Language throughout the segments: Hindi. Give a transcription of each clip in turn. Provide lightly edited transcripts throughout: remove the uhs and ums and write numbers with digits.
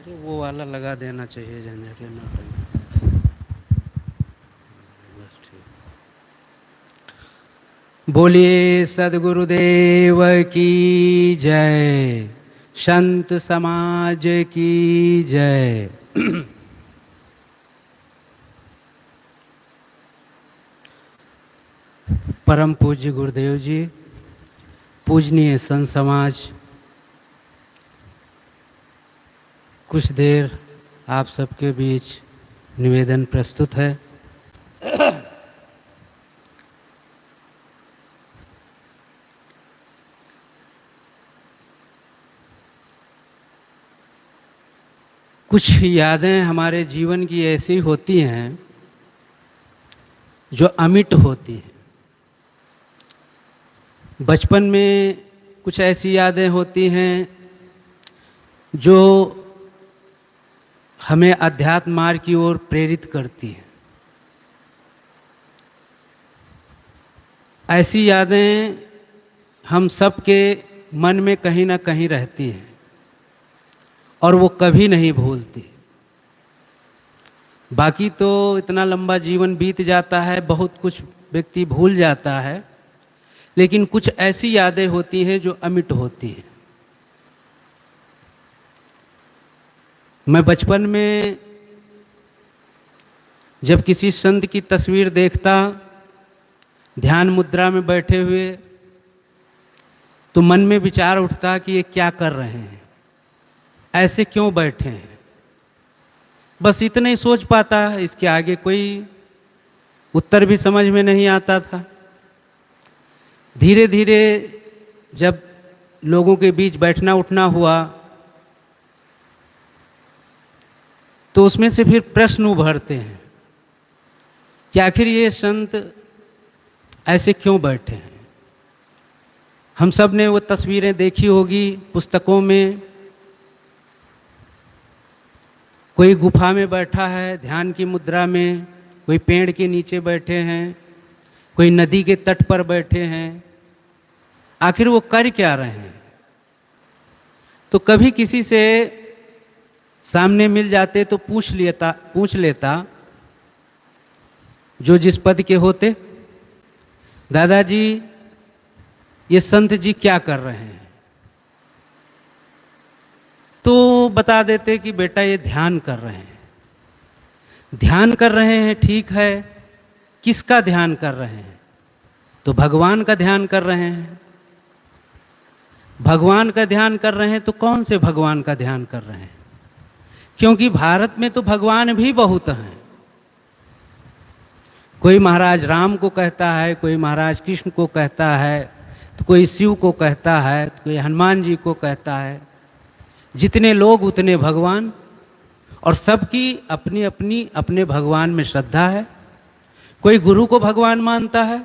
तो वो वाला लगा देना चाहिए जनरेटर ना कहीं। बस ठीक। बोलिए सदगुरुदेव की जय। संत समाज की जय। परम पूज्य गुरुदेव जी, पूजनीय संत समाज, कुछ देर आप सबके बीच निवेदन प्रस्तुत है। कुछ यादें हमारे जीवन की ऐसी होती हैं जो अमिट होती हैं। बचपन में कुछ ऐसी यादें होती हैं जो हमें अध्यात्म मार्ग की ओर प्रेरित करती हैं। ऐसी यादें हम सबके मन में कहीं ना कहीं रहती हैं और वो कभी नहीं भूलती। बाकी तो इतना लंबा जीवन बीत जाता है, बहुत कुछ व्यक्ति भूल जाता है, लेकिन कुछ ऐसी यादें होती हैं जो अमिट होती हैं। मैं बचपन में जब किसी संत की तस्वीर देखता ध्यान मुद्रा में बैठे हुए, तो मन में विचार उठता कि ये क्या कर रहे हैं, ऐसे क्यों बैठे हैं। बस इतना ही सोच पाता, इसके आगे कोई उत्तर भी समझ में नहीं आता था। धीरे धीरे जब लोगों के बीच बैठना उठना हुआ तो उसमें से फिर प्रश्न उभरते हैं कि आखिर ये संत ऐसे क्यों बैठे हैं। हम सब ने वो तस्वीरें देखी होगी पुस्तकों में। कोई गुफा में बैठा है ध्यान की मुद्रा में, कोई पेड़ के नीचे बैठे हैं, कोई नदी के तट पर बैठे हैं। आखिर वो कर क्या रहे हैं। तो कभी किसी से सामने मिल जाते तो पूछ लेता जो जिस पद के होते, दादाजी ये संत जी क्या कर रहे हैं। तो बता देते कि बेटा ये ध्यान कर रहे हैं। ध्यान कर रहे हैं, ठीक है, किसका ध्यान कर रहे हैं। तो भगवान का ध्यान कर रहे हैं। भगवान का ध्यान कर रहे हैं तो कौन से भगवान का ध्यान कर रहे हैं, क्योंकि भारत में तो भगवान भी बहुत हैं। कोई महाराज राम को कहता है, कोई महाराज कृष्ण को कहता है, तो कोई शिव को कहता है, तो कोई हनुमान जी को कहता है। जितने लोग उतने भगवान, और सबकी अपनी अपनी अपने भगवान में श्रद्धा है। कोई गुरु को भगवान मानता है।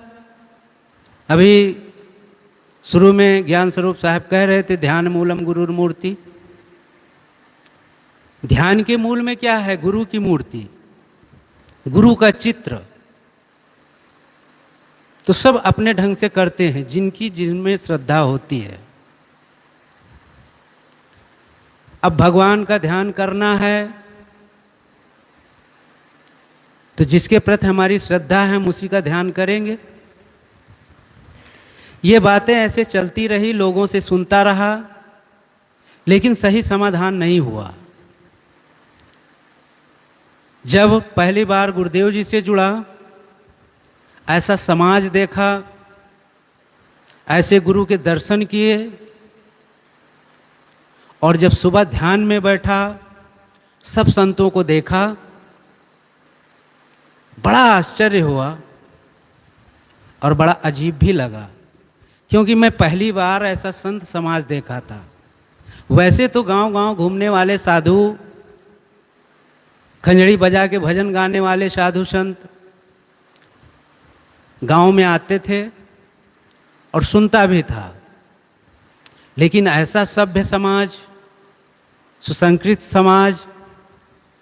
अभी शुरू में ज्ञान स्वरूप साहब कह रहे थे ध्यान मूलम गुरुर मूर्ति। ध्यान के मूल में क्या है? गुरु की मूर्ति, गुरु का चित्र। तो सब अपने ढंग से करते हैं जिनकी जिनमें श्रद्धा होती है। अब भगवान का ध्यान करना है तो जिसके प्रति हमारी श्रद्धा है हम उसी का ध्यान करेंगे। ये बातें ऐसे चलती रही, लोगों से सुनता रहा, लेकिन सही समाधान नहीं हुआ। जब पहली बार गुरुदेव जी से जुड़ा, ऐसा समाज देखा, ऐसे गुरु के दर्शन किए, और जब सुबह ध्यान में बैठा, सब संतों को देखा, बड़ा आश्चर्य हुआ और बड़ा अजीब भी लगा, क्योंकि मैं पहली बार ऐसा संत समाज देखा था। वैसे तो गांव-गांव घूमने वाले साधु, खंजड़ी बजा के भजन गाने वाले साधु संत गांव में आते थे और सुनता भी था, लेकिन ऐसा सभ्य समाज, सुसंस्कृत समाज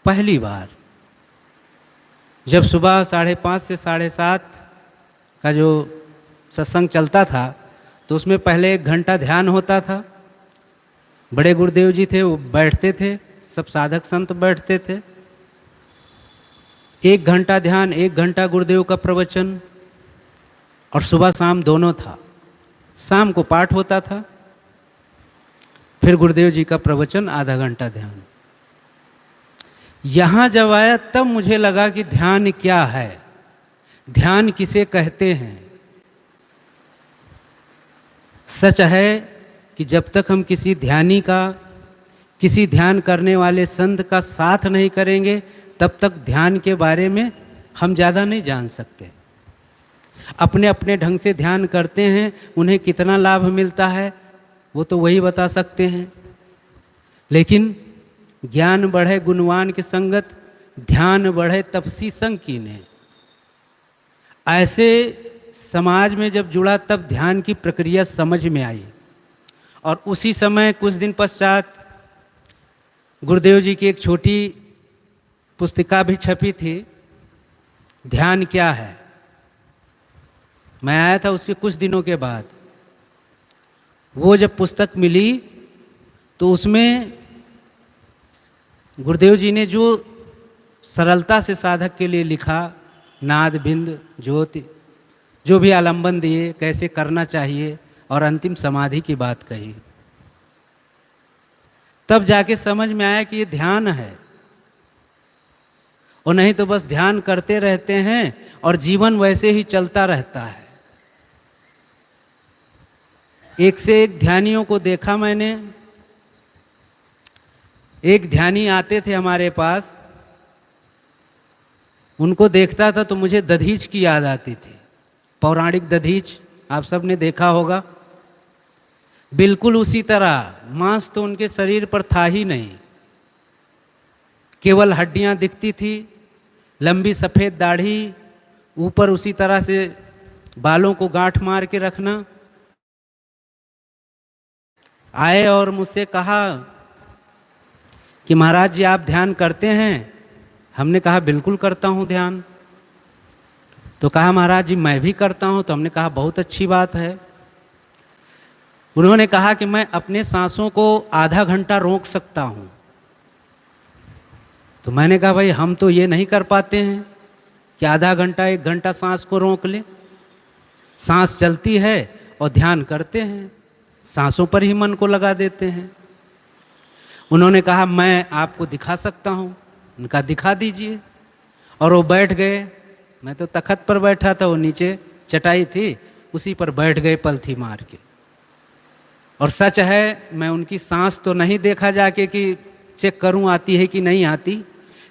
पहली बार। जब सुबह 5:30 से 7:30 का जो सत्संग चलता था तो उसमें पहले 1 घंटा ध्यान होता था। बड़े गुरुदेव जी थे, वो बैठते थे, सब साधक संत बैठते थे। 1 घंटा ध्यान, 1 घंटा गुरुदेव का प्रवचन, और सुबह शाम दोनों था। शाम को पाठ होता था, फिर गुरुदेव जी का प्रवचन, आधा घंटा ध्यान। यहाँ जब आया तब मुझे लगा कि ध्यान क्या है, ध्यान किसे कहते हैं। सच है कि जब तक हम किसी ध्यानी का, किसी ध्यान करने वाले संत का साथ नहीं करेंगे, तब तक ध्यान के बारे में हम ज़्यादा नहीं जान सकते। अपने अपने ढंग से ध्यान करते हैं, उन्हें कितना लाभ मिलता है वो तो वही बता सकते हैं। लेकिन ज्ञान बढ़े गुणवान की संगत, ध्यान बढ़े तपसी संग कीने। ऐसे समाज में जब जुड़ा तब ध्यान की प्रक्रिया समझ में आई। और उसी समय कुछ दिन पश्चात गुरुदेव जी की एक छोटी पुस्तिका भी छपी थी, ध्यान क्या है। मैं आया था उसके कुछ दिनों के बाद। वो जब पुस्तक मिली तो उसमें गुरुदेव जी ने जो सरलता से साधक के लिए लिखा, नाद बिंद ज्योति, जो भी आलंबन दिए, कैसे करना चाहिए, और अंतिम समाधि की बात कही, तब जाके समझ में आया कि ये ध्यान है। और नहीं तो बस ध्यान करते रहते हैं और जीवन वैसे ही चलता रहता है। एक से एक ध्यानियों को देखा मैंने। एक ध्यानी आते थे हमारे पास, उनको देखता था तो मुझे दधीच की याद आती थी, पौराणिक दधीच, आप सब ने देखा होगा। बिल्कुल उसी तरह, मांस तो उनके शरीर पर था ही नहीं, केवल हड्डियां दिखती थी, लंबी सफ़ेद दाढ़ी, ऊपर उसी तरह से बालों को गांठ मार के रखना। आए और मुझसे कहा कि महाराज जी आप ध्यान करते हैं? हमने कहा बिल्कुल करता हूँ ध्यान। तो कहा महाराज जी मैं भी करता हूँ। तो हमने कहा बहुत अच्छी बात है। उन्होंने कहा कि मैं अपने सांसों को आधा घंटा रोक सकता हूँ। तो मैंने कहा भाई हम तो ये नहीं कर पाते हैं कि आधा घंटा 1 घंटा सांस को रोक ले। सांस चलती है और ध्यान करते हैं, सांसों पर ही मन को लगा देते हैं। उन्होंने कहा मैं आपको दिखा सकता हूँ। उनका दिखा दीजिए। और वो बैठ गए। मैं तो तखत पर बैठा था, वो नीचे चटाई थी, उसी पर बैठ गए पलथी मार के। और सच है मैं उनकी सांस तो नहीं देखा जाके कि चेक करूं आती है कि नहीं आती,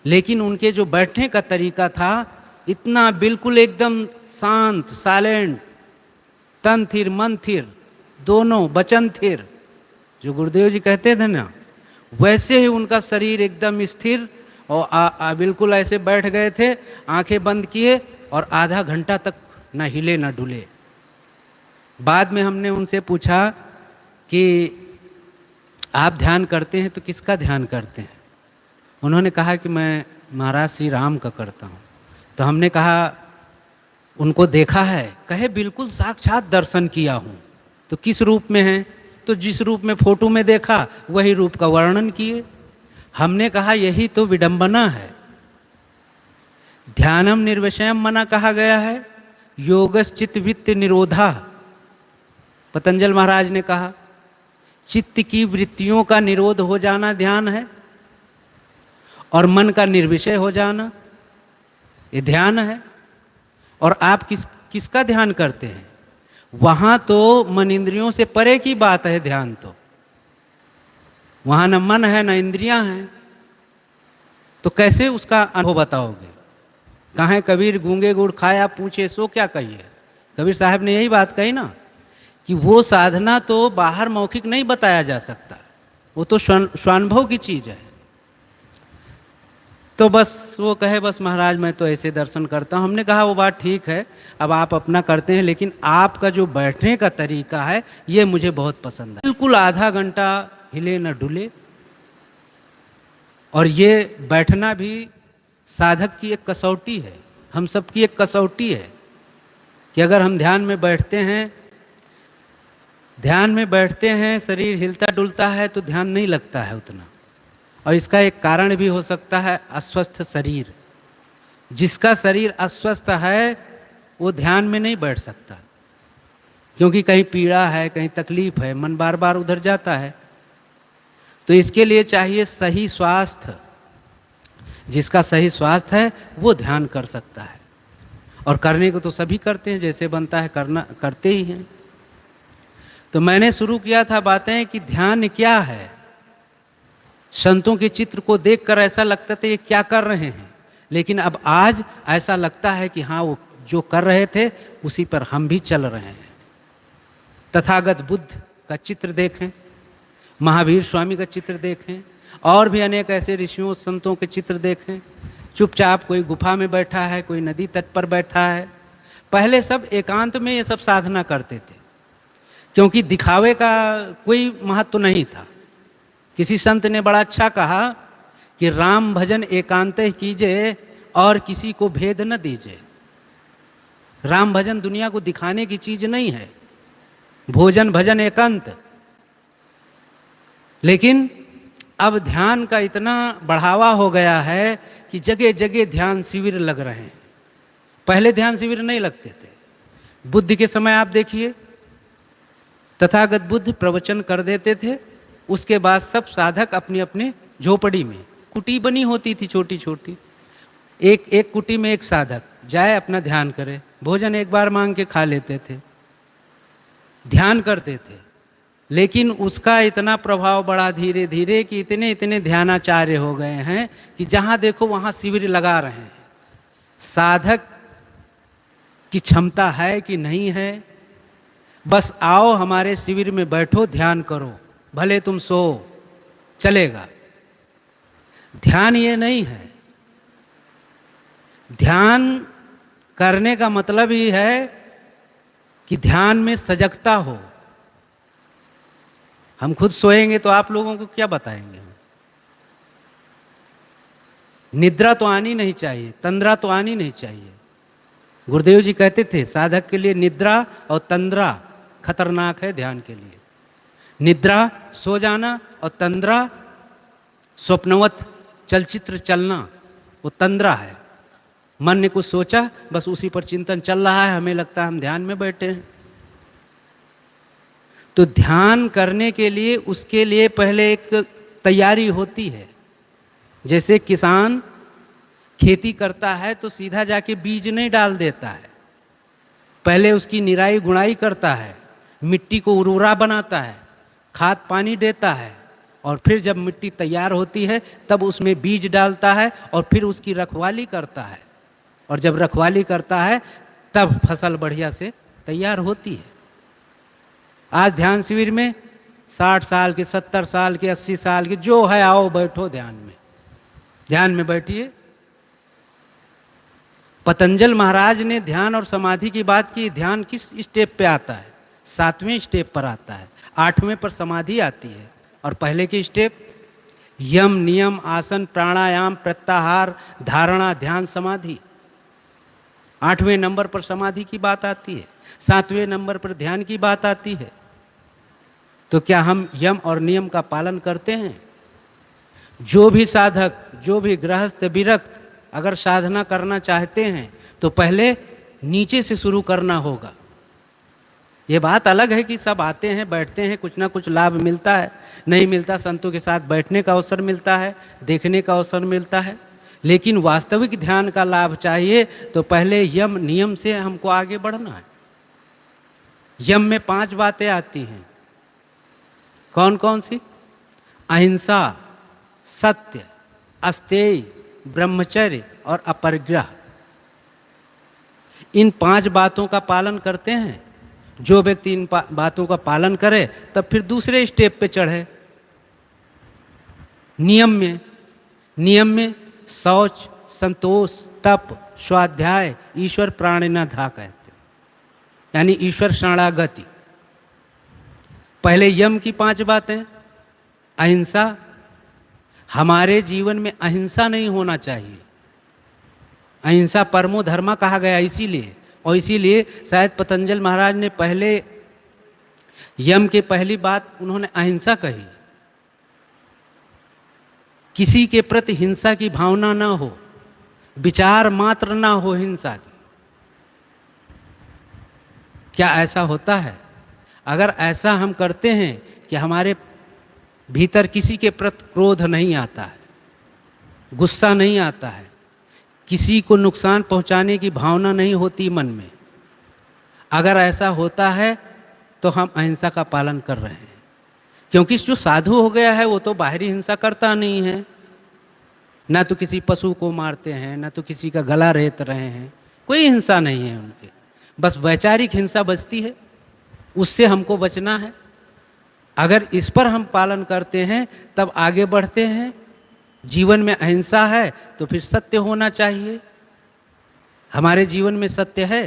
लेकिन उनके जो बैठने का तरीका था इतना बिल्कुल एकदम शांत, साइलेंट, तन थिर मन थिर, दोनों वचन थिर, जो गुरुदेव जी कहते थे ना, वैसे ही उनका शरीर एकदम स्थिर और बिल्कुल ऐसे बैठ गए थे, आंखें बंद किए और आधा घंटा तक न हिले न डुले। बाद में हमने उनसे पूछा कि आप ध्यान करते हैं तो किसका ध्यान करते हैं? उन्होंने कहा कि मैं महाराज श्री राम का करता हूँ। तो हमने कहा उनको देखा है? कहे बिल्कुल साक्षात दर्शन किया हूँ। तो किस रूप में हैं? तो जिस रूप में फोटो में देखा वही रूप का वर्णन किए। हमने कहा यही तो विडंबना है। ध्यानम निर्विषयम मना कहा गया है, योगस चित्त वित्त निरोधा। पतंजल महाराज ने कहा चित्त की वृत्तियों का निरोध हो जाना ध्यान है, और मन का निर्विषय हो जाना ये ध्यान है। और आप किसका ध्यान करते हैं? वहां तो मन इंद्रियों से परे की बात है ध्यान तो। वहां न मन है न इंद्रियां हैं, तो कैसे उसका अनुभव बताओगे? कहाँ है कबीर गूंगे गुड़ खाया पूछे सो क्या कहिए। कबीर साहब ने यही बात कही ना कि वो साधना तो बाहर मौखिक नहीं बताया जा सकता, वो तो स्वानुभव की चीज है। तो बस वो कहे बस महाराज मैं तो ऐसे दर्शन करता हूँ। हमने कहा वो बात ठीक है, अब आप अपना करते हैं, लेकिन आपका जो बैठने का तरीका है ये मुझे बहुत पसंद है। बिल्कुल आधा घंटा हिले न डुले। और ये बैठना भी साधक की एक कसौटी है, हम सब की एक कसौटी है कि अगर हम ध्यान में बैठते हैं, शरीर हिलता डुलता है तो ध्यान नहीं लगता है उतना। और इसका एक कारण भी हो सकता है अस्वस्थ शरीर। जिसका शरीर अस्वस्थ है वो ध्यान में नहीं बैठ सकता, क्योंकि कहीं पीड़ा है, कहीं तकलीफ है, मन बार बार उधर जाता है। तो इसके लिए चाहिए सही स्वास्थ्य। जिसका सही स्वास्थ्य है वो ध्यान कर सकता है, और करने को तो सभी करते हैं, जैसे बनता है करना करते ही हैं। तो मैंने शुरू किया था बातें कि ध्यान क्या है। संतों के चित्र को देखकर ऐसा लगता था ये क्या कर रहे हैं, लेकिन अब आज ऐसा लगता है कि हाँ, वो जो कर रहे थे उसी पर हम भी चल रहे हैं। तथागत बुद्ध का चित्र देखें, महावीर स्वामी का चित्र देखें, और भी अनेक ऐसे ऋषियों संतों के चित्र देखें। चुपचाप कोई गुफा में बैठा है, कोई नदी तट पर बैठा है। पहले सब एकांत में ये सब साधना करते थे, क्योंकि दिखावे का कोई महत्व नहीं था। किसी संत ने बड़ा अच्छा कहा कि राम भजन एकांत कीजिए और किसी को भेद न दीजिए। राम भजन दुनिया को दिखाने की चीज नहीं है, भोजन भजन एकांत। लेकिन अब ध्यान का इतना बढ़ावा हो गया है कि जगह जगह ध्यान शिविर लग रहे हैं। पहले ध्यान शिविर नहीं लगते थे। बुद्ध के समय आप देखिए, तथागत बुद्ध प्रवचन कर देते थे, उसके बाद सब साधक अपनी अपनी झोपड़ी में, कुटी बनी होती थी छोटी छोटी, एक एक कुटी में एक साधक जाए अपना ध्यान करे, भोजन एक बार मांग के खा लेते थे, ध्यान करते थे। लेकिन उसका इतना प्रभाव बढ़ा धीरे धीरे कि इतने इतने ध्यानाचार्य हो गए हैं कि जहाँ देखो वहाँ शिविर लगा रहे हैं। साधक की क्षमता है कि नहीं है, बस आओ हमारे शिविर में बैठो, ध्यान करो, भले तुम सो चलेगा। ध्यान ये नहीं है। ध्यान करने का मतलब ही है कि ध्यान में सजगता हो। हम खुद सोएंगे तो आप लोगों को क्या बताएंगे? निद्रा तो आनी नहीं चाहिए, तंद्रा तो आनी नहीं चाहिए। गुरुदेव जी कहते थे साधक के लिए निद्रा और तंद्रा खतरनाक है ध्यान के लिए। निद्रा सो जाना और तंद्रा स्वप्नवत चलचित्र चलना, वो तंद्रा है। मन ने कुछ सोचा, बस उसी पर चिंतन चल रहा है, हमें लगता है हम ध्यान में बैठे हैं। तो ध्यान करने के लिए उसके लिए पहले एक तैयारी होती है। जैसे किसान खेती करता है तो सीधा जाके बीज नहीं डाल देता है, पहले उसकी निराई गुड़ाई करता है, मिट्टी को उर्वरा बनाता है, खाद पानी देता है, और फिर जब मिट्टी तैयार होती है तब उसमें बीज डालता है और फिर उसकी रखवाली करता है। और जब रखवाली करता है तब फसल बढ़िया से तैयार होती है। आज ध्यान शिविर में 60 साल के, 70 साल के, 80 साल के जो है आओ बैठो ध्यान में, ध्यान में बैठिए। पतंजल महाराज ने ध्यान और समाधि की बात की। ध्यान किस स्टेप पे आता है? 7वें स्टेप पर आता है, 8वें पर समाधि आती है। और पहले के स्टेप यम नियम आसन प्राणायाम प्रत्याहार धारणा ध्यान समाधि। 8वें नंबर पर समाधि की बात आती है, 7वें नंबर पर ध्यान की बात आती है। तो क्या हम यम और नियम का पालन करते हैं? जो भी साधक, जो भी गृहस्थ विरक्त अगर साधना करना चाहते हैं तो पहले नीचे से शुरू करना होगा। ये बात अलग है कि सब आते हैं बैठते हैं, कुछ ना कुछ लाभ मिलता है, नहीं मिलता, संतों के साथ बैठने का अवसर मिलता है, देखने का अवसर मिलता है, लेकिन वास्तविक ध्यान का लाभ चाहिए तो पहले यम नियम से हमको आगे बढ़ना है। यम में 5 बातें आती हैं। कौन कौन सी? अहिंसा, सत्य, अस्तेय, ब्रह्मचर्य और अपरिग्रह। इन 5 बातों का पालन करते हैं। जो व्यक्ति इन बातों का पालन करे तब फिर दूसरे स्टेप पे चढ़े। नियम में शौच, संतोष, तप, स्वाध्याय, ईश्वर प्राणिनाधा कहते हैं, यानी ईश्वर शरणागति। पहले यम की 5 बातें। अहिंसा, हमारे जीवन में अहिंसा नहीं होना चाहिए। अहिंसा परमो धर्मा कहा गया इसीलिए, और इसीलिए शायद पतंजल महाराज ने पहले यम के पहली बात उन्होंने अहिंसा कही। किसी के प्रति हिंसा की भावना ना हो, विचार मात्र ना हो हिंसा की। क्या ऐसा होता है? अगर ऐसा हम करते हैं कि हमारे भीतर किसी के प्रति क्रोध नहीं आता है, गुस्सा नहीं आता है, किसी को नुकसान पहुंचाने की भावना नहीं होती मन में, अगर ऐसा होता है तो हम अहिंसा का पालन कर रहे हैं। क्योंकि जो साधु हो गया है वो तो बाहरी हिंसा करता नहीं है, ना तो किसी पशु को मारते हैं, ना तो किसी का गला रेत रहे हैं, कोई हिंसा नहीं है उनके। बस वैचारिक हिंसा बचती है, उससे हमको बचना है। अगर इस पर हम पालन करते हैं तब आगे बढ़ते हैं। जीवन में अहिंसा है तो फिर सत्य होना चाहिए। हमारे जीवन में सत्य है।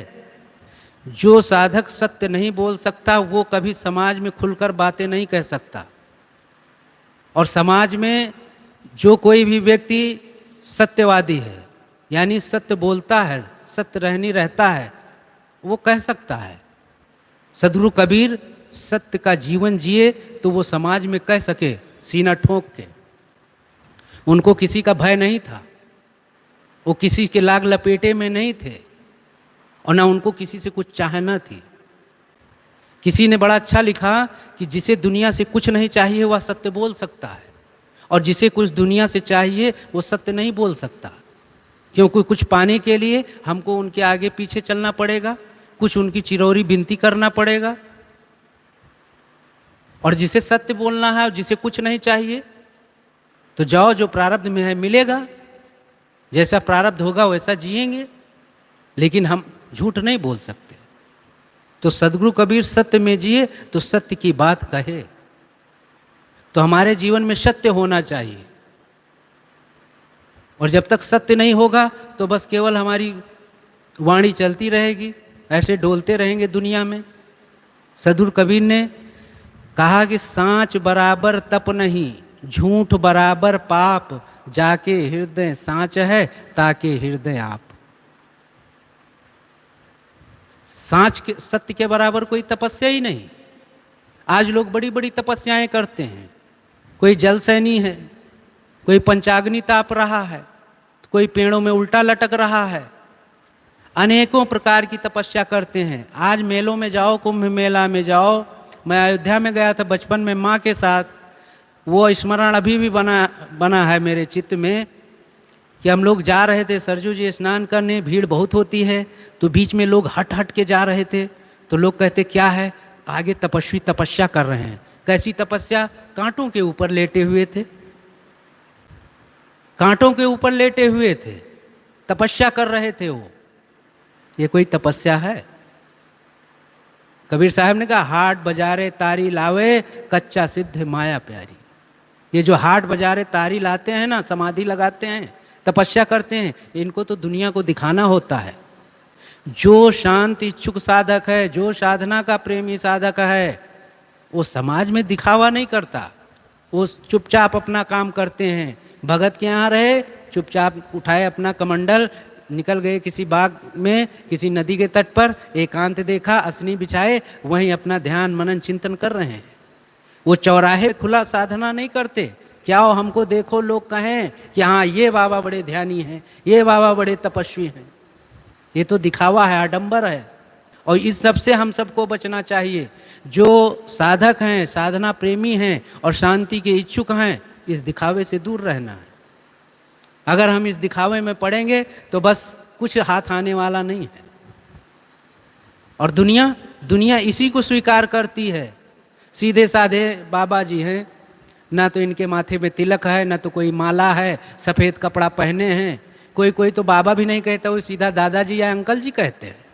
जो साधक सत्य नहीं बोल सकता वो कभी समाज में खुलकर बातें नहीं कह सकता। और समाज में जो कोई भी व्यक्ति सत्यवादी है, यानी सत्य बोलता है, सत्य रहनी रहता है, वो कह सकता है। सदगुरु कबीर सत्य का जीवन जिए तो वो समाज में कह सके सीना ठोक के। उनको किसी का भय नहीं था, वो किसी के लाग लपेटे में नहीं थे, और ना उनको किसी से कुछ चाहना थी। किसी ने बड़ा अच्छा लिखा कि जिसे दुनिया से कुछ नहीं चाहिए वह सत्य बोल सकता है, और जिसे कुछ दुनिया से चाहिए वो सत्य नहीं बोल सकता। क्योंकि कुछ पाने के लिए हमको उनके आगे पीछे चलना पड़ेगा, कुछ उनकी चिरौरी विनती करना पड़ेगा। और जिसे सत्य बोलना है और जिसे कुछ नहीं चाहिए तो जाओ, जो प्रारब्ध में है मिलेगा, जैसा प्रारब्ध होगा वैसा जिएंगे, लेकिन हम झूठ नहीं बोल सकते। तो सदगुरु कबीर सत्य में जिए तो सत्य की बात कहे। तो हमारे जीवन में सत्य होना चाहिए, और जब तक सत्य नहीं होगा तो बस केवल हमारी वाणी चलती रहेगी, ऐसे डोलते रहेंगे दुनिया में। सदगुरु कबीर ने कहा कि सांच बराबर तप नहीं, झूठ बराबर पाप, जाके हृदय सांच है ताके हृदय आप। सांच के सत्य के बराबर कोई तपस्या ही नहीं। आज लोग बड़ी बड़ी तपस्याएं करते हैं। कोई जलसैनी है, कोई पंचाग्नि ताप रहा है, कोई पेड़ों में उल्टा लटक रहा है, अनेकों प्रकार की तपस्या करते हैं। आज मेलों में जाओ, कुंभ मेला में जाओ। मैं अयोध्या में गया था बचपन में माँ के साथ, वो स्मरण अभी भी बना है मेरे चित्त में कि हम लोग जा रहे थे सरजू जी स्नान करने, भीड़ बहुत होती है, तो बीच में लोग हट हट के जा रहे थे। तो लोग कहते क्या है, आगे तपस्वी तपस्या कर रहे हैं। कैसी तपस्या? कांटों के ऊपर लेटे हुए थे, कांटों के ऊपर लेटे हुए थे, तपस्या कर रहे थे वो। ये कोई तपस्या है? कबीर साहब ने कहा हाट बजारे तारी लावे, कच्चा सिद्ध माया प्यारी। ये जो हाट बजारे तारी लाते हैं ना, समाधि लगाते हैं, तपस्या करते हैं, इनको तो दुनिया को दिखाना होता है। जो शांत इच्छुक साधक है, जो साधना का प्रेमी साधक है, वो समाज में दिखावा नहीं करता, वो चुपचाप अपना काम करते हैं। भगत के यहाँ रहे, चुपचाप उठाए अपना कमंडल, निकल गए किसी बाग में, किसी नदी के तट पर, एकांत देखा, असनी बिछाए, वहीं अपना ध्यान मनन चिंतन कर रहे हैं। वो चौराहे खुला साधना नहीं करते। क्या हो हमको देखो लोग कहें कि हाँ ये बाबा बड़े ध्यानी हैं, ये बाबा बड़े तपस्वी हैं। ये तो दिखावा है, आडंबर है, और इस सब से हम सबको बचना चाहिए। जो साधक हैं, साधना प्रेमी हैं और शांति के इच्छुक हैं, इस दिखावे से दूर रहना है। अगर हम इस दिखावे में पड़ेंगे तो बस कुछ हाथ आने वाला नहीं है। और दुनिया इसी को स्वीकार करती है। सीधे साधे बाबा जी हैं, ना तो इनके माथे में तिलक है, ना तो कोई माला है, सफ़ेद कपड़ा पहने हैं। कोई तो बाबा भी नहीं कहता, वो सीधा दादाजी या अंकल जी कहते हैं।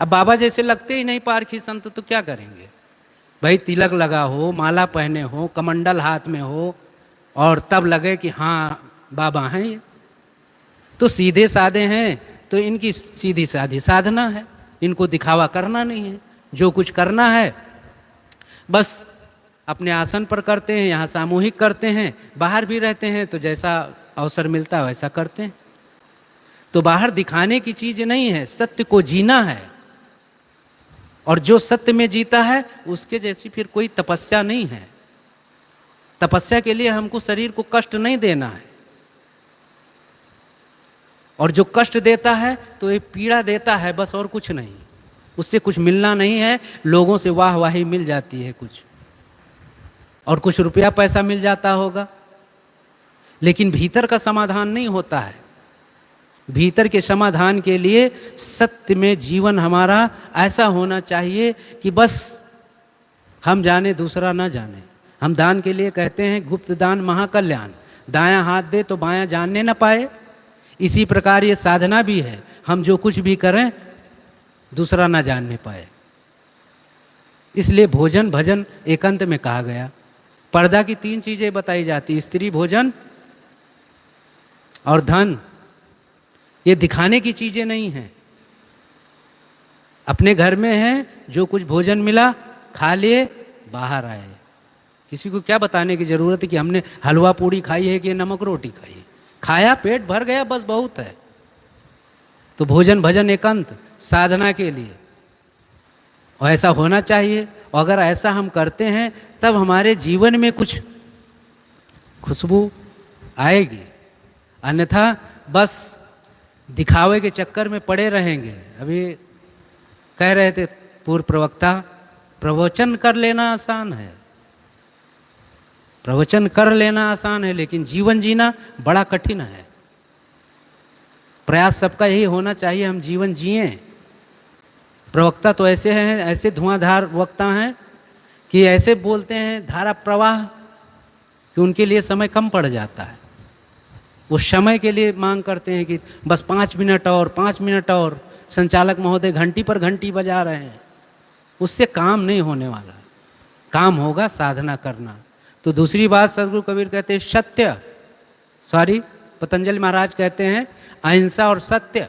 अब बाबा जैसे लगते ही नहीं पारखी संत, तो क्या करेंगे भाई? तिलक लगा हो, माला पहने हो, कमंडल हाथ में हो, और तब लगे कि हाँ बाबा हैं ये। तो सीधे साधे हैं, तो इनकी सीधी साधी साधना है, इनको दिखावा करना नहीं है। जो कुछ करना है बस अपने आसन पर करते हैं, यहाँ सामूहिक करते हैं, बाहर भी रहते हैं तो जैसा अवसर मिलता है वैसा करते हैं। तो बाहर दिखाने की चीज नहीं है, सत्य को जीना है। और जो सत्य में जीता है उसके जैसी फिर कोई तपस्या नहीं है। तपस्या के लिए हमको शरीर को कष्ट नहीं देना है, और जो कष्ट देता है तो ये पीड़ा देता है बस, और कुछ नहीं। उससे कुछ मिलना नहीं है, लोगों से वाहवाही मिल जाती है कुछ, और कुछ रुपया पैसा मिल जाता होगा, लेकिन भीतर का समाधान नहीं होता है। भीतर के समाधान के लिए सत्य में जीवन हमारा ऐसा होना चाहिए कि बस हम जाने दूसरा ना जाने। हम दान के लिए कहते हैं गुप्त दान महाकल्याण, दायां हाथ दे तो बायां जानने न पाए। इसी प्रकार ये साधना भी है, हम जो कुछ भी करें दूसरा ना जानने पाए। इसलिए भोजन भजन एकांत में कहा गया। पर्दा की 3 चीजें बताई जाती, स्त्री, भोजन और धन। ये दिखाने की चीजें नहीं हैं, अपने घर में है, जो कुछ भोजन मिला खा लिए, बाहर आए। किसी को क्या बताने की जरूरत है कि हमने हलवा पूड़ी खाई है कि नमक रोटी खाई है। खाया, पेट भर गया, बस बहुत है। तो भोजन भजन एकांत साधना के लिए, और ऐसा होना चाहिए। और अगर ऐसा हम करते हैं तब हमारे जीवन में कुछ खुशबू आएगी, अन्यथा बस दिखावे के चक्कर में पड़े रहेंगे। अभी कह रहे थे पूर्व प्रवक्ता, प्रवचन कर लेना आसान है, प्रवचन कर लेना आसान है, लेकिन जीवन जीना बड़ा कठिन है। प्रयास सबका यही होना चाहिए, हम जीवन जिए। प्रवक्ता तो ऐसे हैं, ऐसे धुआंधार वक्ता हैं कि ऐसे बोलते हैं धारा प्रवाह कि उनके लिए समय कम पड़ जाता है। वो समय के लिए मांग करते हैं कि बस 5 मिनट और, 5 मिनट और। संचालक महोदय घंटी पर घंटी बजा रहे हैं, उससे काम नहीं होने वाला। काम होगा साधना करना। तो दूसरी बात सदगुरु कबीर कहते हैं पतंजलि महाराज कहते हैं अहिंसा और सत्य।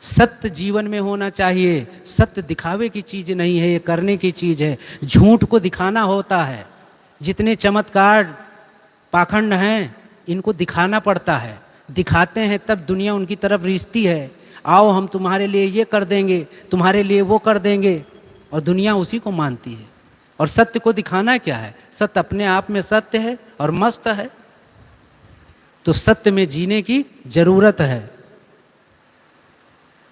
सत्य जीवन में होना चाहिए। सत्य दिखावे की चीज नहीं है, ये करने की चीज है। झूठ को दिखाना होता है। जितने चमत्कार पाखंड हैं इनको दिखाना पड़ता है, दिखाते हैं तब दुनिया उनकी तरफ रिश्ती है। आओ हम तुम्हारे लिए ये कर देंगे, तुम्हारे लिए वो कर देंगे, और दुनिया उसी को मानती है। और सत्य को दिखाना क्या है? सत्य अपने आप में सत्य है और मस्त है। तो सत्य में जीने की जरूरत है।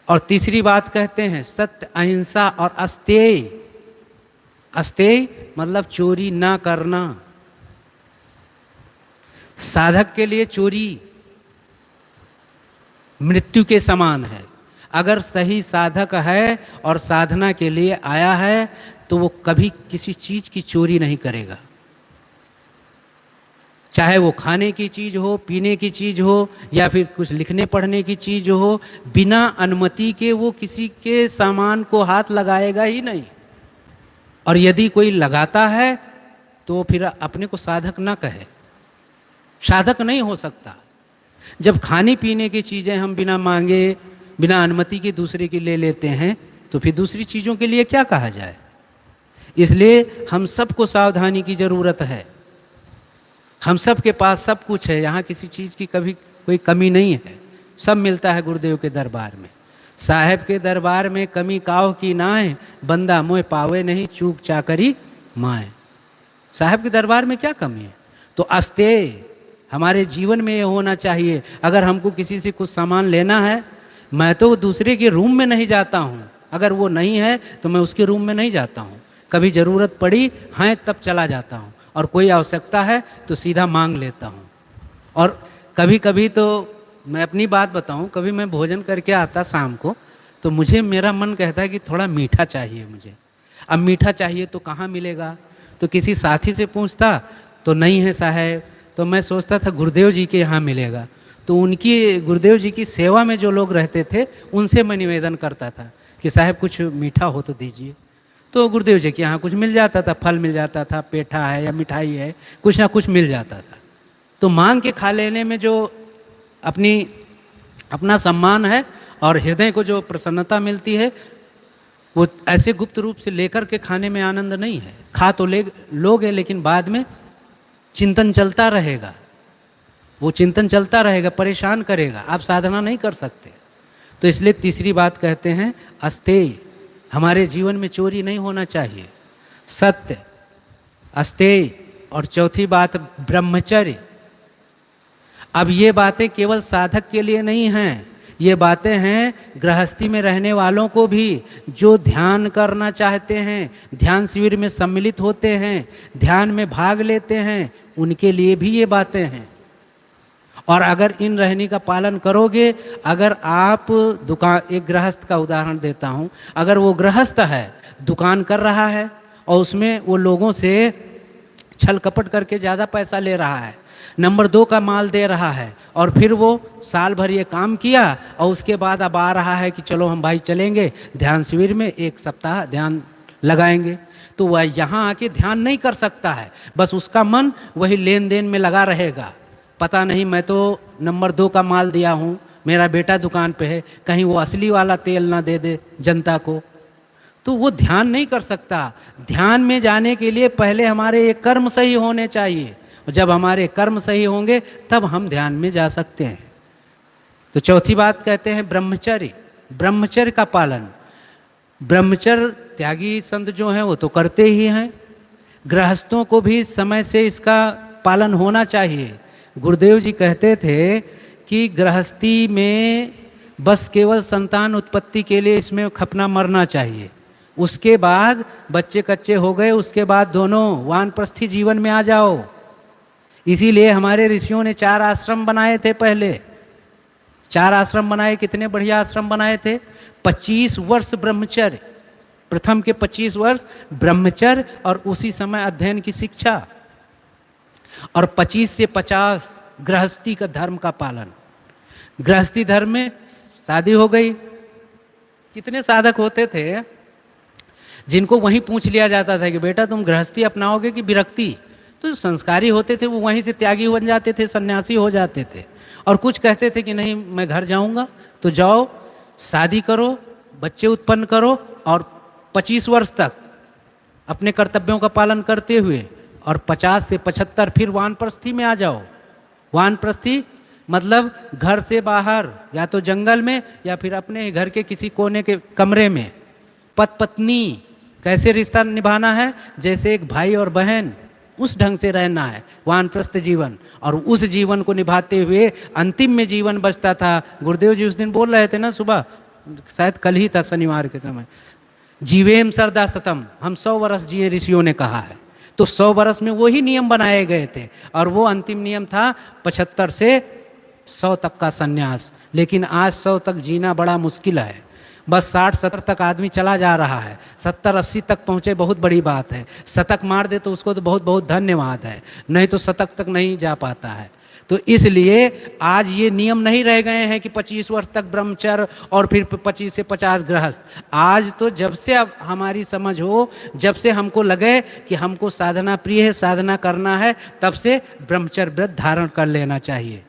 और तीसरी बात कहते हैं सत्य, अहिंसा और अस्तेय। अस्तेय मतलब चोरी ना करना। साधक के लिए चोरी मृत्यु के समान है। अगर सही साधक है और साधना के लिए आया है तो वो कभी किसी चीज की चोरी नहीं करेगा, चाहे वो खाने की चीज हो, पीने की चीज हो, या फिर कुछ लिखने पढ़ने की चीज हो। बिना अनुमति के वो किसी के सामान को हाथ लगाएगा ही नहीं। और यदि कोई लगाता है तो फिर अपने को साधक ना कहे, साधक नहीं हो सकता। जब खाने पीने की चीजें हम बिना मांगे, बिना अनुमति के दूसरे की ले लेते हैं तो फिर दूसरी चीजों के लिए क्या कहा जाए। इसलिए हम सबको सावधानी की जरूरत है। हम सब के पास सब कुछ है, यहाँ किसी चीज की कभी कोई कमी नहीं है। सब मिलता है गुरुदेव के दरबार में। साहेब के दरबार में कमी काव की नाए, बंदा मोह पावे नहीं चूक चाकरी माए। साहेब के दरबार में क्या कमी है? तो अस्तेय हमारे जीवन में ये होना चाहिए। अगर हमको किसी से कुछ सामान लेना है, मैं तो दूसरे के रूम में नहीं जाता हूँ। अगर वो नहीं है तो मैं उसके रूम में नहीं जाता हूँ। कभी ज़रूरत पड़ी है तब चला जाता हूँ, और कोई आवश्यकता है तो सीधा मांग लेता हूँ। और कभी कभी तो मैं अपनी बात बताऊँ, कभी मैं भोजन करके आता शाम को तो मेरा मन कहता है कि थोड़ा मीठा चाहिए मुझे। अब मीठा चाहिए तो कहाँ मिलेगा? तो किसी साथी से पूछता तो नहीं है साहब। तो मैं सोचता था गुरुदेव जी के यहाँ मिलेगा। तो उनकी, गुरुदेव जी की सेवा में जो लोग रहते थे उनसे मैं निवेदन करता था कि साहब कुछ मीठा हो तो दीजिए। तो गुरुदेव जी के यहाँ कुछ मिल जाता था, फल मिल जाता था, पेठा है या मिठाई है, कुछ ना कुछ मिल जाता था। तो मांग के खा लेने में जो अपना सम्मान है और हृदय को जो प्रसन्नता मिलती है, वो ऐसे गुप्त रूप से लेकर के खाने में आनंद नहीं है। खा तो लोगे, लेकिन बाद में चिंतन चलता रहेगा। वो चिंतन चलता रहेगा, परेशान करेगा, आप साधना नहीं कर सकते। तो इसलिए तीसरी बात कहते हैं अस्तेय। हमारे जीवन में चोरी नहीं होना चाहिए। सत्य, अस्तेय और चौथी बात ब्रह्मचर्य। अब ये बातें केवल साधक के लिए नहीं हैं, ये बातें हैं गृहस्थी में रहने वालों को भी, जो ध्यान करना चाहते हैं, ध्यान शिविर में सम्मिलित होते हैं, ध्यान में भाग लेते हैं, उनके लिए भी ये बातें हैं। और अगर इन रहनी का पालन करोगे, अगर आप दुकान, एक गृहस्थ का उदाहरण देता हूँ, अगर वो गृहस्थ है, दुकान कर रहा है और उसमें वो लोगों से छल कपट करके ज़्यादा पैसा ले रहा है, नंबर 2 का माल दे रहा है, और फिर वो साल भर ये काम किया और उसके बाद अब आ रहा है कि चलो हम भाई चलेंगे ध्यान शिविर में, 1 सप्ताह ध्यान लगाएंगे, तो वह यहाँ आके ध्यान नहीं कर सकता है, बस उसका मन वही लेन देन में लगा रहेगा। पता नहीं, मैं तो नंबर 2 का माल दिया हूँ, मेरा बेटा दुकान पे है, कहीं वो असली वाला तेल ना दे दे जनता को, तो वो ध्यान नहीं कर सकता। ध्यान में जाने के लिए पहले हमारे ये कर्म सही होने चाहिए, जब हमारे कर्म सही होंगे तब हम ध्यान में जा सकते हैं। तो चौथी बात कहते हैं ब्रह्मचर्य, ब्रह्मचर्य का पालन। ब्रह्मचर्य त्यागी संत जो हैं वो तो करते ही हैं, गृहस्थों को भी समय से इसका पालन होना चाहिए। गुरुदेव जी कहते थे कि गृहस्थी में बस केवल संतान उत्पत्ति के लिए इसमें खपना मरना चाहिए, उसके बाद बच्चे कच्चे हो गए, उसके बाद दोनों वानप्रस्थी जीवन में आ जाओ। इसीलिए हमारे ऋषियों ने 4 आश्रम बनाए थे, पहले 4 आश्रम बनाए, कितने बढ़िया आश्रम बनाए थे। 25 वर्ष ब्रह्मचर्य, प्रथम के 25 वर्ष ब्रह्मचर्य और उसी समय अध्ययन की शिक्षा, और 25 से 50 गृहस्थी का धर्म का पालन। गृहस्थी धर्म में शादी हो गई, कितने साधक होते थे जिनको वहीं पूछ लिया जाता था कि बेटा तुम गृहस्थी अपनाओगे कि विरक्ति, तो संस्कारी होते थे वो वहीं से त्यागी बन जाते थे, सन्यासी हो जाते थे। और कुछ कहते थे कि नहीं मैं घर जाऊंगा, तो जाओ शादी करो, बच्चे उत्पन्न करो, और 25 वर्ष तक अपने कर्तव्यों का पालन करते हुए, और 50 से 75 फिर वानप्रस्थी में आ जाओ। वानप्रस्थी मतलब घर से बाहर, या तो जंगल में या फिर अपने घर के किसी कोने के कमरे में। पति पत्नी कैसे रिश्ता निभाना है, जैसे एक भाई और बहन, उस ढंग से रहना है वानप्रस्थ जीवन। और उस जीवन को निभाते हुए अंतिम में जीवन बचता था। गुरुदेव जी उस दिन बोल रहे थे ना, सुबह शायद कल ही था, शनिवार के समय, जीवेम सरदा सतम, हम 100 वर्ष जिए, ऋषियों ने कहा है। तो 100 वर्ष में वही नियम बनाए गए थे, और वो अंतिम नियम था 75 से 100 तक का संन्यास। लेकिन आज 100 तक जीना बड़ा मुश्किल है, बस 60-70 तक आदमी चला जा रहा है, 70-80 तक पहुँचे बहुत बड़ी बात है, शतक मार दे तो उसको तो बहुत बहुत धन्यवाद है, नहीं तो शतक तक नहीं जा पाता है। तो इसलिए आज ये नियम नहीं रह गए हैं कि 25 वर्ष तक ब्रह्मचर्य और फिर 25 से 50 गृहस्थ। आज तो जब से अब हमारी समझ हो, जब से हमको लगे कि हमको साधना प्रिय है, साधना करना है, तब से ब्रह्मचर्य व्रत धारण कर लेना चाहिए।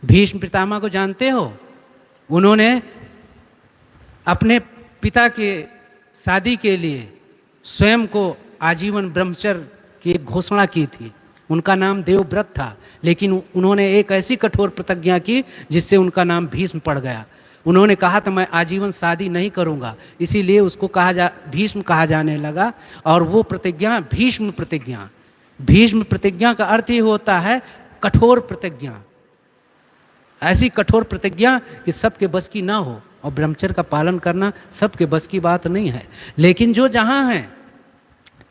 भीष्म पितामह को जानते हो, उन्होंने अपने पिता के शादी के लिए स्वयं को आजीवन ब्रह्मचर्य की एक घोषणा की थी। उनका नाम देवव्रत था, लेकिन उन्होंने एक ऐसी कठोर प्रतिज्ञा की जिससे उनका नाम भीष्म पड़ गया। उन्होंने कहा था मैं आजीवन शादी नहीं करूंगा, इसीलिए उसको भीष्म कहा जाने लगा। और वो प्रतिज्ञा भीष्म प्रतिज्ञा, भीष्म प्रतिज्ञा का अर्थ ही होता है कठोर प्रतिज्ञा, ऐसी कठोर प्रतिज्ञा कि सबके बस की ना हो। और ब्रह्मचर्य का पालन करना सबके बस की बात नहीं है, लेकिन जो जहाँ हैं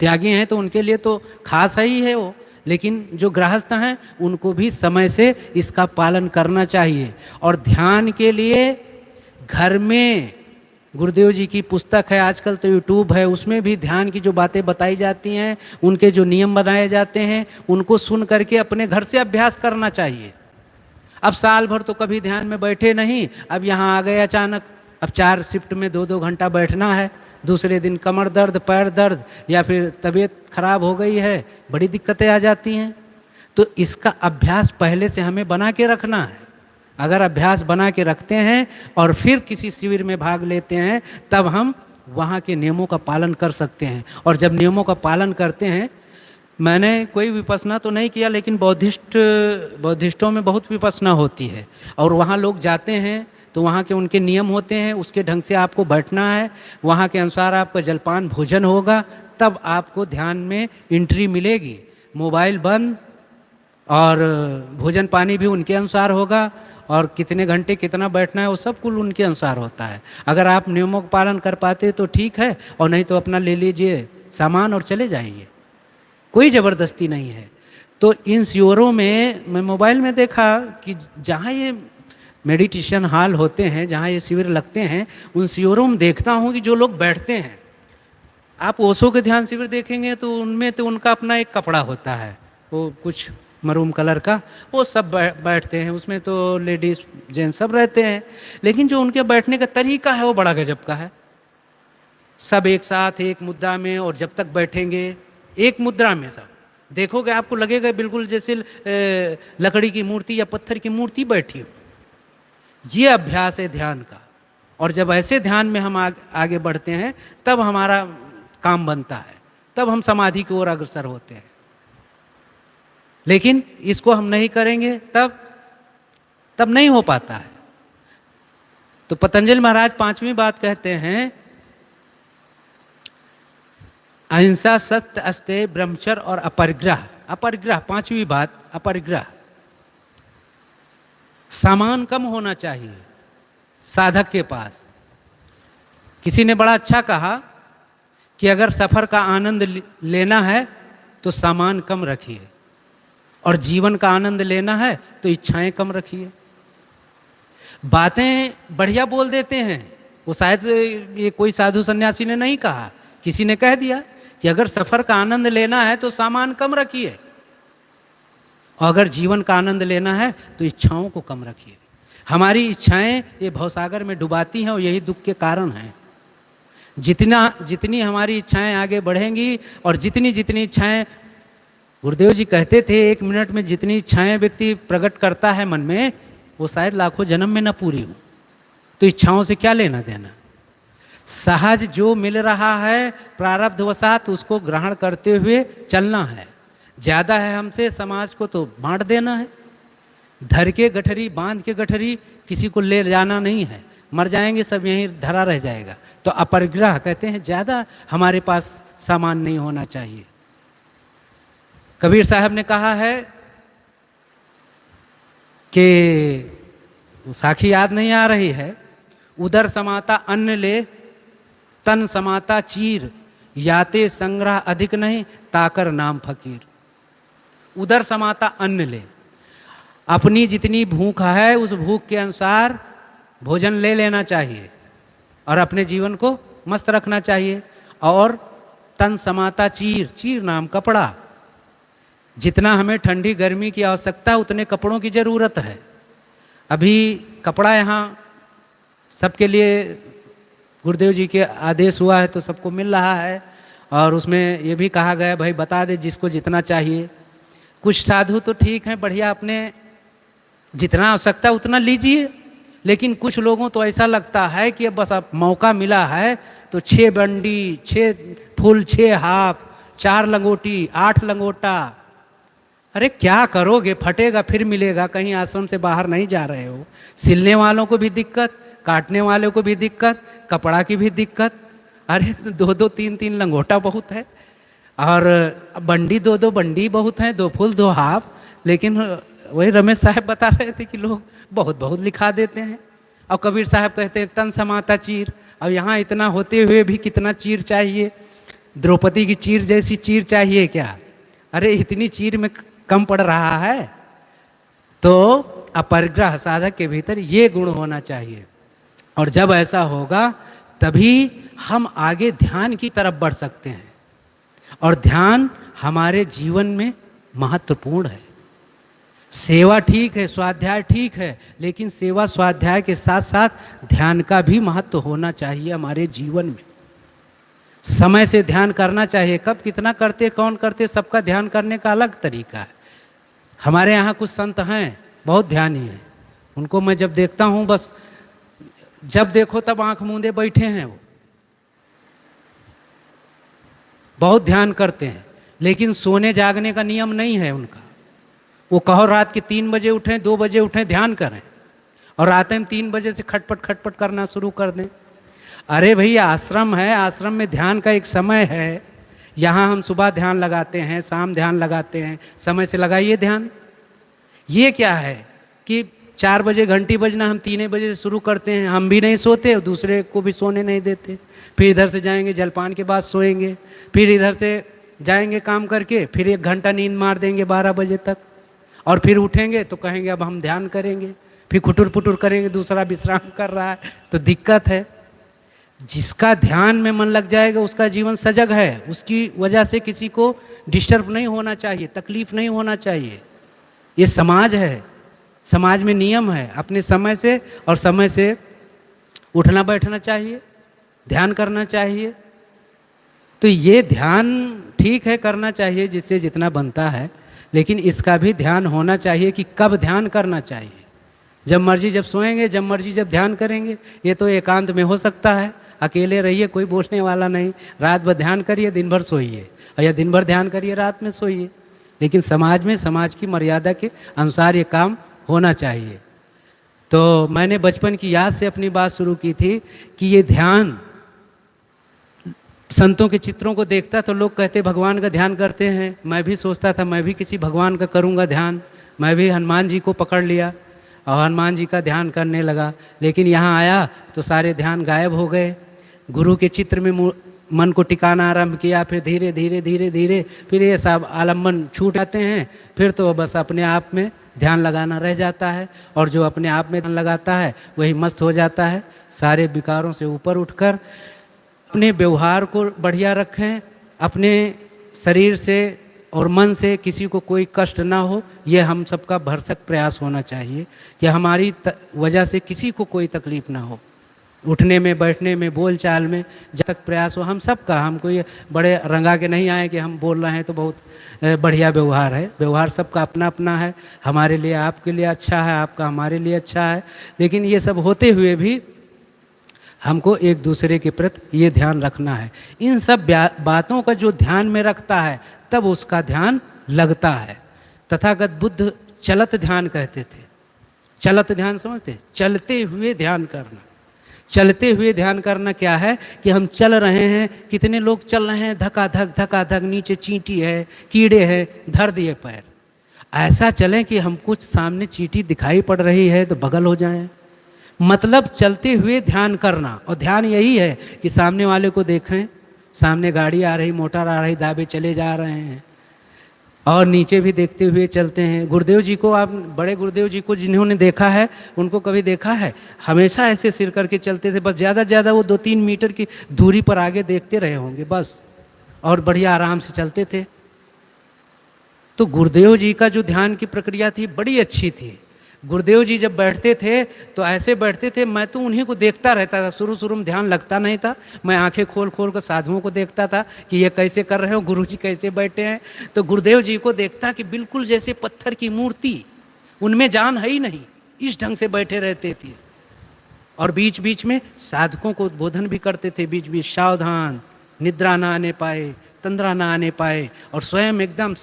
त्यागी हैं तो उनके लिए तो खास ही है वो, लेकिन जो गृहस्थ हैं उनको भी समय से इसका पालन करना चाहिए। और ध्यान के लिए घर में गुरुदेव जी की पुस्तक है, आजकल तो यूट्यूब है, उसमें भी ध्यान की जो बातें बताई जाती हैं, उनके जो नियम बनाए जाते हैं, उनको सुन करके अपने घर से अभ्यास करना चाहिए। अब साल भर तो कभी ध्यान में बैठे नहीं, अब यहाँ आ गए अचानक, अब 4 शिफ्ट में 2-2 घंटा बैठना है, दूसरे दिन कमर दर्द, पैर दर्द, या फिर तबीयत खराब हो गई है, बड़ी दिक्कतें आ जाती हैं। तो इसका अभ्यास पहले से हमें बना के रखना है। अगर अभ्यास बना के रखते हैं और फिर किसी शिविर में भाग लेते हैं, तब हम वहाँ के नियमों का पालन कर सकते हैं। और जब नियमों का पालन करते हैं, मैंने कोई विपස්සना तो नहीं किया, लेकिन बौद्धिस्टों में बहुत विपස්සना होती है, और वहाँ लोग जाते हैं तो वहाँ के उनके नियम होते हैं, उसके ढंग से आपको बैठना है, वहाँ के अनुसार आपका जलपान भोजन होगा, तब आपको ध्यान में एंट्री मिलेगी। मोबाइल बंद, और भोजन पानी भी उनके अनुसार होगा, और कितने घंटे कितना बैठना है वो सब कुल उनके अनुसार होता है। अगर आप नियमों का पालन कर पाते तो ठीक है, और नहीं तो अपना ले लीजिए सामान और चले जाइए, कोई ज़बरदस्ती नहीं है। तो इन शिविरों में मैं मोबाइल में देखा कि जहाँ ये मेडिटेशन हॉल होते हैं, जहाँ ये शिविर लगते हैं, उन शिविरों में देखता हूँ कि जो लोग बैठते हैं, आप ओशो के ध्यान शिविर देखेंगे तो उनमें तो उनका अपना एक कपड़ा होता है, वो कुछ मरूम कलर का, वो सब बैठते हैं उसमें, तो लेडीज़ जेंट्स सब रहते हैं। लेकिन जो उनके बैठने का तरीका है वो बड़ा गजब का है। सब एक साथ एक मुद्रा में, और जब तक बैठेंगे एक मुद्रा में सब देखोगे आपको लगेगा बिल्कुल जैसे लकड़ी की मूर्ति या पत्थर की मूर्ति बैठी हो। ये अभ्यास है ध्यान का। और जब ऐसे ध्यान में हम आगे बढ़ते हैं तब हमारा काम बनता है, तब हम समाधि की ओर अग्रसर होते हैं। लेकिन इसको हम नहीं करेंगे तब नहीं हो पाता है। तो पतंजलि महाराज 5वीं बात कहते हैं, अहिंसा, सत्य, अस्तेय, ब्रह्मचर्य और अपरिग्रह। अपरिग्रह 5वीं बात, अपरिग्रह। सामान कम होना चाहिए साधक के पास। किसी ने बड़ा अच्छा कहा कि अगर सफर का आनंद लेना है तो सामान कम रखिए, और जीवन का आनंद लेना है तो इच्छाएं कम रखिए। बातें बढ़िया बोल देते हैं, वो शायद ये कोई साधु सन्यासी ने नहीं कहा, किसी ने कह दिया कि अगर सफर का आनंद लेना है तो सामान कम रखिए, और अगर जीवन का आनंद लेना है तो इच्छाओं को कम रखिए। हमारी इच्छाएं ये भवसागर में डुबाती हैं और यही दुख के कारण हैं। जितनी हमारी इच्छाएं आगे बढ़ेंगी, और जितनी इच्छाएं, गुरुदेव जी कहते थे 1 मिनट में जितनी इच्छाएं व्यक्ति प्रकट करता है मन में, वो शायद लाखों जन्म में न पूरी हो। तो इच्छाओं से क्या लेना देना। सहज जो मिल रहा है प्रारब्धवशात उसको ग्रहण करते हुए चलना है। ज़्यादा है हमसे समाज को तो बांट देना है। धर के गठरी, बांध के गठरी किसी को ले जाना नहीं है, मर जाएंगे सब यहीं धरा रह जाएगा। तो अपरिग्रह कहते हैं ज़्यादा हमारे पास सामान नहीं होना चाहिए। कबीर साहब ने कहा है कि साखी याद नहीं आ रही है, उदर समाता अन्न ले, तन समाता चीर, याते संग्रह अधिक नहीं, ताकर नाम फकीर। उदर समाता अन्न ले, अपनी जितनी भूख है उस भूख के अनुसार भोजन ले लेना चाहिए और अपने जीवन को मस्त रखना चाहिए। और तन समाता चीर, चीर नाम कपड़ा, जितना हमें ठंडी गर्मी की आवश्यकता उतने कपड़ों की ज़रूरत है। अभी कपड़ा यहाँ सबके लिए गुरुदेव जी के आदेश हुआ है तो सबको मिल रहा है, और उसमें ये भी कहा गया भाई बता दे जिसको जितना चाहिए। कुछ साधु तो ठीक हैं, बढ़िया अपने जितना आवश्यकता उतना लीजिए, लेकिन कुछ लोगों तो ऐसा लगता है कि अब बस अब मौका मिला है तो 6 बंडी, 6 फुल, 6 हाफ, 4 लंगोटी, 8 लंगोटा। अरे क्या करोगे, फटेगा फिर मिलेगा। कहीं आश्रम से बाहर नहीं जा रहे हो, सिलने वालों को भी दिक्कत, काटने वालों को भी दिक्कत, कपड़ा की भी दिक्कत। अरे 2-2, 3-3 लंगोटा बहुत है, और बंडी 2-2 बंडी बहुत हैं, 2 फुल 2 हाफ। लेकिन वही रमेश साहब बता रहे थे कि लोग बहुत बहुत लिखा देते हैं। और कबीर साहब कहते हैं तन समाता चीर। अब यहाँ इतना होते हुए भी कितना चीर चाहिए? द्रौपदी की चीर जैसी चीर चाहिए क्या? अरे इतनी चीर में कम पड़ रहा है। तो अपरिग्रह साधक के भीतर ये गुण होना चाहिए, और जब ऐसा होगा तभी हम आगे ध्यान की तरफ बढ़ सकते हैं। और ध्यान हमारे जीवन में महत्वपूर्ण है। सेवा ठीक है, स्वाध्याय ठीक है, लेकिन सेवा स्वाध्याय के साथ साथ ध्यान का भी महत्व होना चाहिए हमारे जीवन में। समय से ध्यान करना चाहिए। कब कितना करते, कौन करते, सबका ध्यान करने का अलग तरीका है। हमारे यहाँ कुछ संत हैं बहुत ध्यानी हैं, उनको मैं जब देखता हूँ बस जब देखो तब आंख मूंदे बैठे हैं। वो बहुत ध्यान करते हैं, लेकिन सोने जागने का नियम नहीं है उनका। वो कहो रात के 3 बजे उठें, 2 बजे उठें, ध्यान करें, और रात में 3 बजे से खटपट खटपट करना शुरू कर दें। अरे भैया आश्रम है, आश्रम में ध्यान का एक समय है, यहाँ हम सुबह ध्यान लगाते हैं, शाम ध्यान लगाते हैं, समय से लगाइए ध्यान। ये क्या है कि 4 बजे घंटी बजना, हम 3 बजे से शुरू करते हैं, हम भी नहीं सोते और दूसरे को भी सोने नहीं देते। फिर इधर से जाएंगे जलपान के बाद सोएंगे, फिर इधर से जाएंगे काम करके, फिर 1 घंटा नींद मार देंगे 12 बजे तक, और फिर उठेंगे तो कहेंगे अब हम ध्यान करेंगे, फिर खुटुर पुटुर करेंगे, दूसरा विश्राम कर रहा है, तो दिक्कत है। जिसका ध्यान में मन लग जाएगा उसका जीवन सजग है, उसकी वजह से किसी को डिस्टर्ब नहीं होना चाहिए, तकलीफ नहीं होना चाहिए। ये समाज है, समाज में नियम है, अपने समय से और समय से उठना बैठना चाहिए, ध्यान करना चाहिए। तो ये ध्यान ठीक है करना चाहिए जिससे जितना बनता है, लेकिन इसका भी ध्यान होना चाहिए कि कब ध्यान करना चाहिए। जब मर्जी जब सोएंगे, जब मर्जी जब ध्यान करेंगे, ये तो एकांत में हो सकता है, अकेले रहिए, कोई बोलने वाला नहीं, रात भर ध्यान करिए, दिन भर सोइए, और या दिन भर ध्यान करिए, रात में सोइए। लेकिन समाज में, समाज की मर्यादा के अनुसार ये काम होना चाहिए। तो मैंने बचपन की याद से अपनी बात शुरू की थी कि ये ध्यान, संतों के चित्रों को देखता तो लोग कहते भगवान का ध्यान करते हैं, मैं भी सोचता था मैं भी किसी भगवान का करूँगा ध्यान। मैं भी हनुमान जी को पकड़ लिया और हनुमान जी का ध्यान करने लगा, लेकिन यहाँ आया तो सारे ध्यान गायब हो गए। गुरु के चित्र में मन को टिकाना आरंभ किया, फिर धीरे धीरे धीरे धीरे फिर ये सब आलम्बन छूट जाते हैं, फिर तो बस अपने आप में ध्यान लगाना रह जाता है, और जो अपने आप में ध्यान लगाता है वही मस्त हो जाता है। सारे विकारों से ऊपर उठकर अपने व्यवहार को बढ़िया रखें, अपने शरीर से और मन से किसी को कोई कष्ट ना हो, ये हम सबका भरसक प्रयास होना चाहिए कि हमारी वजह से किसी को कोई तकलीफ ना हो, उठने में, बैठने में, बोल चाल में, जब तक प्रयास हो हम सबका। हमको ये बड़े रंगा के नहीं आए कि हम बोल रहे हैं तो बहुत बढ़िया व्यवहार है, व्यवहार सबका अपना अपना है, हमारे लिए आपके लिए अच्छा है, आपका हमारे लिए अच्छा है। लेकिन ये सब होते हुए भी हमको एक दूसरे के प्रति ये ध्यान रखना है। इन सब बातों का जो ध्यान में रखता है तब उसका ध्यान लगता है। तथागत बुद्ध चलत ध्यान कहते थे। चलत ध्यान समझते? चलते हुए ध्यान करना। चलते हुए ध्यान करना क्या है कि हम चल रहे हैं, कितने लोग चल रहे हैं, धका धक, नीचे चींटी है, कीड़े हैं, धर दिए पैर। ऐसा चलें कि हम कुछ सामने चींटी दिखाई पड़ रही है तो बगल हो जाएं। मतलब चलते हुए ध्यान करना। और ध्यान यही है कि सामने वाले को देखें, सामने गाड़ी आ रही, मोटर आ रही, दाबे चले जा रहे हैं, और नीचे भी देखते हुए चलते हैं। गुरुदेव जी को, आप बड़े गुरुदेव जी को जिन्होंने देखा है, उनको कभी देखा है हमेशा ऐसे सिर करके चलते थे, बस ज़्यादा से ज़्यादा वो 2-3 मीटर की दूरी पर आगे देखते रहे होंगे बस, और बढ़िया आराम से चलते थे। तो गुरुदेव जी का जो ध्यान की प्रक्रिया थी बड़ी अच्छी थी। गुरुदेव जी जब बैठते थे तो ऐसे बैठते थे, मैं तो उन्हीं को देखता रहता था। शुरू में ध्यान लगता नहीं था, मैं आंखें खोल खोल कर साधुओं को देखता था कि ये कैसे कर रहे हो, गुरु जी कैसे बैठे हैं। तो गुरुदेव जी को देखता कि बिल्कुल जैसे पत्थर की मूर्ति, उनमें जान है ही नहीं, इस ढंग से बैठे रहते थे। और बीच बीच में साधकों को उद्बोधन भी करते थे, बीच बीच सावधान, निद्रा ना आने पाए, तंद्रा ना आने पाए, और स्वयं एकदम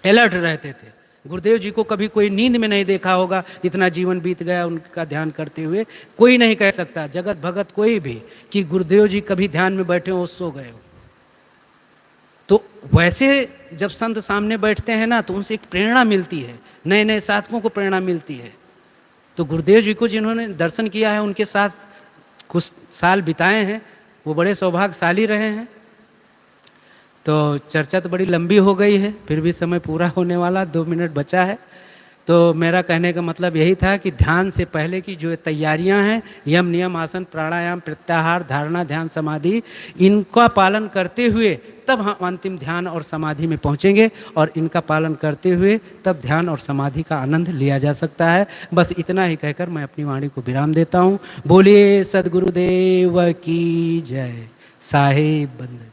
अलर्ट रहते थे। गुरुदेव जी को कभी कोई नींद में नहीं देखा होगा, इतना जीवन बीत गया उनका ध्यान करते हुए। कोई नहीं कह सकता, जगत भगत कोई भी, कि गुरुदेव जी कभी ध्यान में बैठे हो, सो गए हो। तो वैसे जब संत सामने बैठते हैं ना, तो उनसे एक प्रेरणा मिलती है, नए नए साधकों को प्रेरणा मिलती है। तो गुरुदेव जी को जिन्होंने दर्शन किया है, उनके साथ कुछ साल बिताए हैं, वो बड़े सौभाग्यशाली रहे हैं। तो चर्चा तो बड़ी लंबी हो गई है, फिर भी समय पूरा होने वाला, 2 मिनट बचा है। तो मेरा कहने का मतलब यही था कि ध्यान से पहले की जो तैयारियां हैं, यम नियम आसन प्राणायाम प्रत्याहार धारणा ध्यान समाधि, इनका पालन करते हुए तब हम अंतिम ध्यान और समाधि में पहुंचेंगे, और इनका पालन करते हुए तब ध्यान और समाधि का आनंद लिया जा सकता है। बस इतना ही कहकर मैं अपनी वाणी को विराम देता हूँ। बोलिए सद्गुरुदेव की जय। साहेब बंदे।